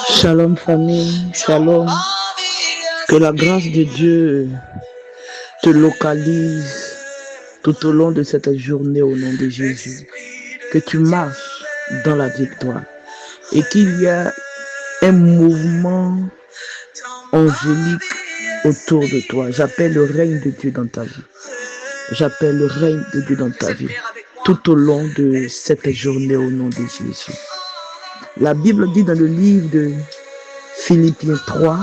Shalom famille, shalom. Que la grâce de Dieu te localise tout au long de cette journée au nom de Jésus. Que tu marches dans la victoire et qu'il y a un mouvement angélique autour de toi. J'appelle le règne de Dieu dans ta vie. J'appelle le règne de Dieu dans ta vie tout au long de cette journée au nom de Jésus. La Bible dit dans le livre de Philippiens 3,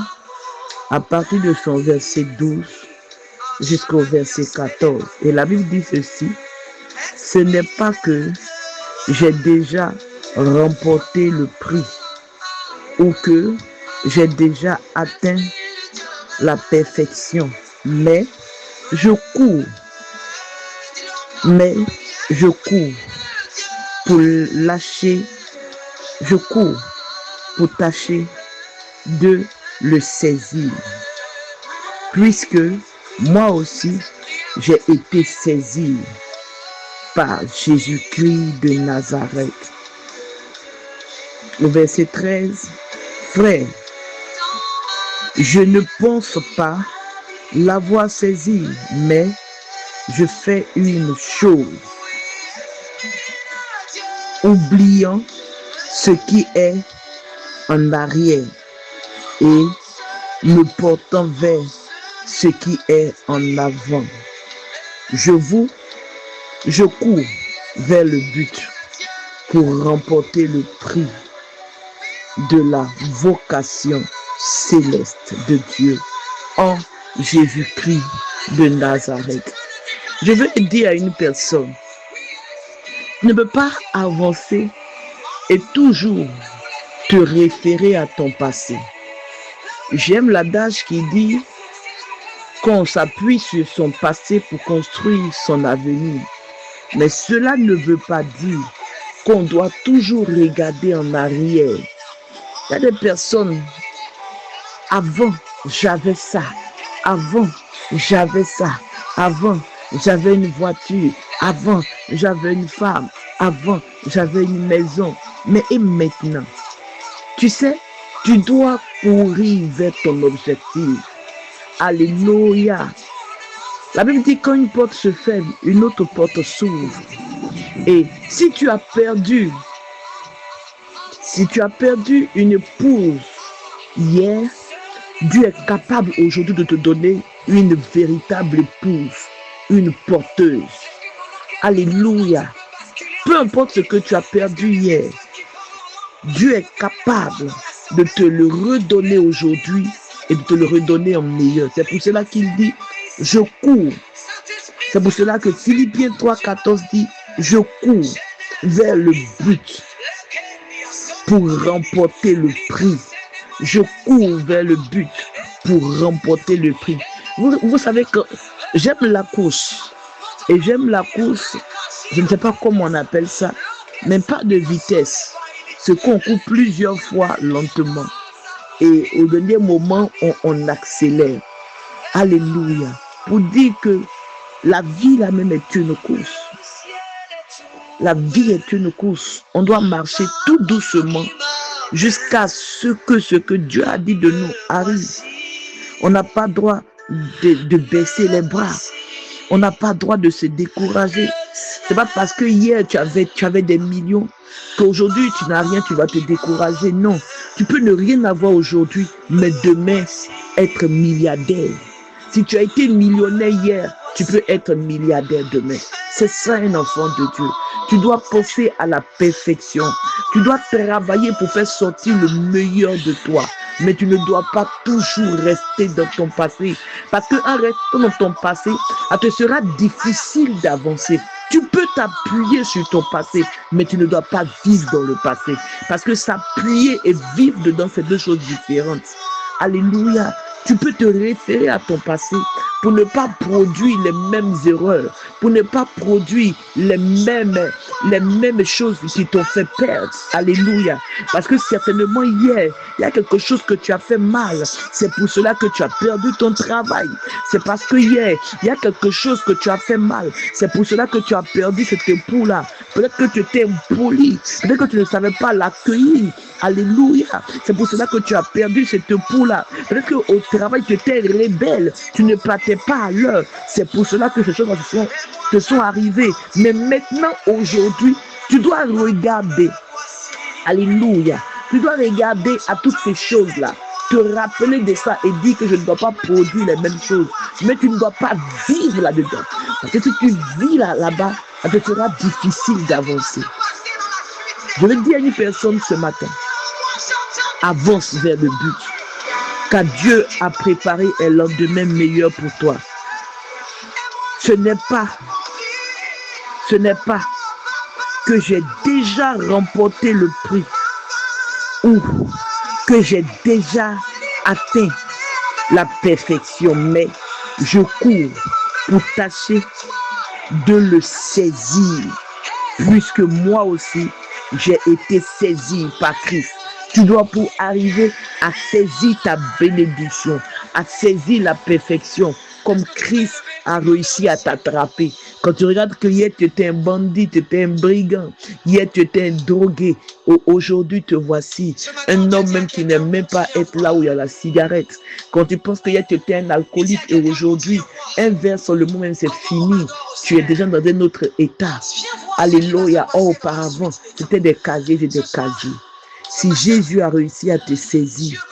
à partir de son verset 12 jusqu'au verset 14. Et la Bible dit ceci: ce n'est pas que j'ai déjà remporté le prix ou que j'ai déjà atteint la perfection, mais je cours pour lâcher, je cours pour tâcher de le saisir, puisque moi aussi j'ai été saisi par Jésus-Christ de Nazareth. Au verset 13, frère, je ne pense pas l'avoir saisi, mais je fais une chose, oubliant ce qui est en arrière et me portant vers ce qui est en avant. Je cours vers le but pour remporter le prix de la vocation céleste de Dieu en Jésus-Christ de Nazareth. Je veux dire à une personne, ne peux pas avancer et toujours te référer à ton passé. J'aime l'adage qui dit qu'on s'appuie sur son passé pour construire son avenir. Mais cela ne veut pas dire qu'on doit toujours regarder en arrière. Il y a des personnes, avant j'avais ça, avant j'avais ça, avant j'avais une voiture, avant j'avais une femme, avant j'avais une maison. Mais et maintenant? Tu sais, tu dois courir vers ton objectif. Alléluia. La Bible dit quand une porte se ferme, une autre porte s'ouvre. Et si tu as perdu une épouse hier, Dieu est capable aujourd'hui de te donner une véritable épouse, une porteuse. Alléluia. Peu importe ce que tu as perdu hier, Dieu est capable de te le redonner aujourd'hui et de te le redonner en meilleur. C'est pour cela qu'il dit, je cours. C'est pour cela que Philippiens 3,14 dit, je cours vers le but pour remporter le prix. Je cours vers le but pour remporter le prix. Vous savez que j'aime la course. Et j'aime la course, je ne sais pas comment on appelle ça, mais pas de vitesse. Ce qu'on court plusieurs fois lentement. Et au dernier moment, on accélère. Alléluia. Pour dire que la vie là même est une course. La vie est une course. On doit marcher tout doucement jusqu'à ce que Dieu a dit de nous arrive. On n'a pas droit de baisser les bras. On n'a pas droit de se décourager. C'est pas parce que hier tu avais des millions qu'aujourd'hui tu n'as rien, tu vas te décourager. Non, tu peux ne rien avoir aujourd'hui, mais demain être milliardaire. Si tu as été millionnaire hier, tu peux être milliardaire demain. C'est ça un enfant de Dieu. Tu dois pousser à la perfection. Tu dois travailler pour faire sortir le meilleur de toi. Mais tu ne dois pas toujours rester dans ton passé. Parce qu'en restant dans ton passé, ça te sera difficile d'avancer. Tu peux t'appuyer sur ton passé, mais tu ne dois pas vivre dans le passé. Parce que s'appuyer et vivre dedans, c'est deux choses différentes. Alléluia. Tu peux te référer à ton passé pour ne pas produire les mêmes erreurs, pour ne pas produire les mêmes choses qui t'ont fait perdre. Alléluia. Parce que certainement hier, il y a quelque chose que tu as fait mal. C'est pour cela que tu as perdu ton travail. C'est parce que hier, il y a quelque chose que tu as fait mal. C'est pour cela que tu as perdu cet époux-là. Peut-être que tu étais impoli. Peut-être que tu ne savais pas l'accueillir. Alléluia. C'est pour cela que tu as perdu cet époux-là. Peut-être qu'au travail, tu étais rebelle. Tu ne partais pas à l'heure. C'est pour cela que ces choses te sont arrivées. Mais maintenant, aujourd'hui, tu dois regarder. Alléluia. Tu dois regarder à toutes ces choses-là. Te rappeler de ça et dire que je ne dois pas produire les mêmes choses. Mais tu ne dois pas vivre là-dedans. Parce que si tu vis là-bas, ça te sera difficile d'avancer. Je veux dire à une personne ce matin, avance vers le but. Car Dieu a préparé un lendemain meilleur pour toi. Ce n'est pas que j'ai déjà remporté le prix ou que j'ai déjà atteint la perfection, mais je cours pour tâcher de le saisir, puisque moi aussi, j'ai été saisi par Christ. Tu dois pour arriver à saisir ta bénédiction, à saisir la perfection, comme Christ a réussi à t'attraper. Quand tu regardes que hier tu étais un bandit, tu étais un brigand, hier tu étais un drogué, aujourd'hui te voici, un homme même qui n'aime même pas être là où il y a la cigarette. Quand tu penses que hier tu étais un alcoolique et aujourd'hui, un verre sur le moment c'est fini, tu es déjà dans un autre état. Alléluia. Oh, auparavant, c'était des casiers et des casiers. Si Jésus a réussi à te saisir,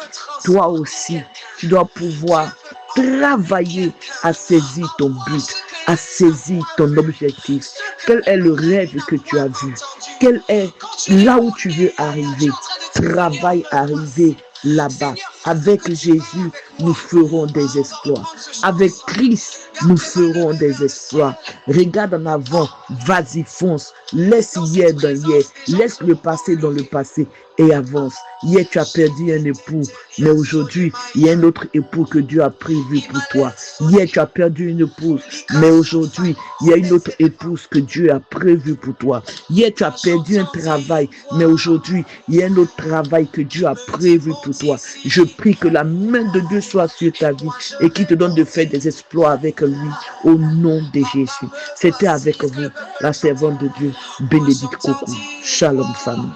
toi aussi, tu dois pouvoir travailler à saisir ton but, à saisir ton objectif. Quel est le rêve que tu as vu? Quel est là où tu veux arriver? Travaille à arriver là-bas. Avec Jésus, nous ferons des exploits. Avec Christ, nous ferons des exploits. Regarde en avant, vas-y, fonce. Laisse hier dans hier. Laisse le passé dans le passé et avance. Hier, tu as perdu un époux, mais aujourd'hui, il y a un autre époux que Dieu a prévu pour toi. Hier, tu as perdu une épouse, mais aujourd'hui, il y a une autre épouse que Dieu a prévu pour toi. Hier, tu as perdu un travail, mais aujourd'hui, il y a un autre travail que Dieu a prévu pour toi. Je prie que la main de Dieu soit sur ta vie et qu'il te donne de faire des exploits avec lui au nom de Jésus. C'était avec vous, la servante de Dieu, Bénédicte Coco. Shalom, famille.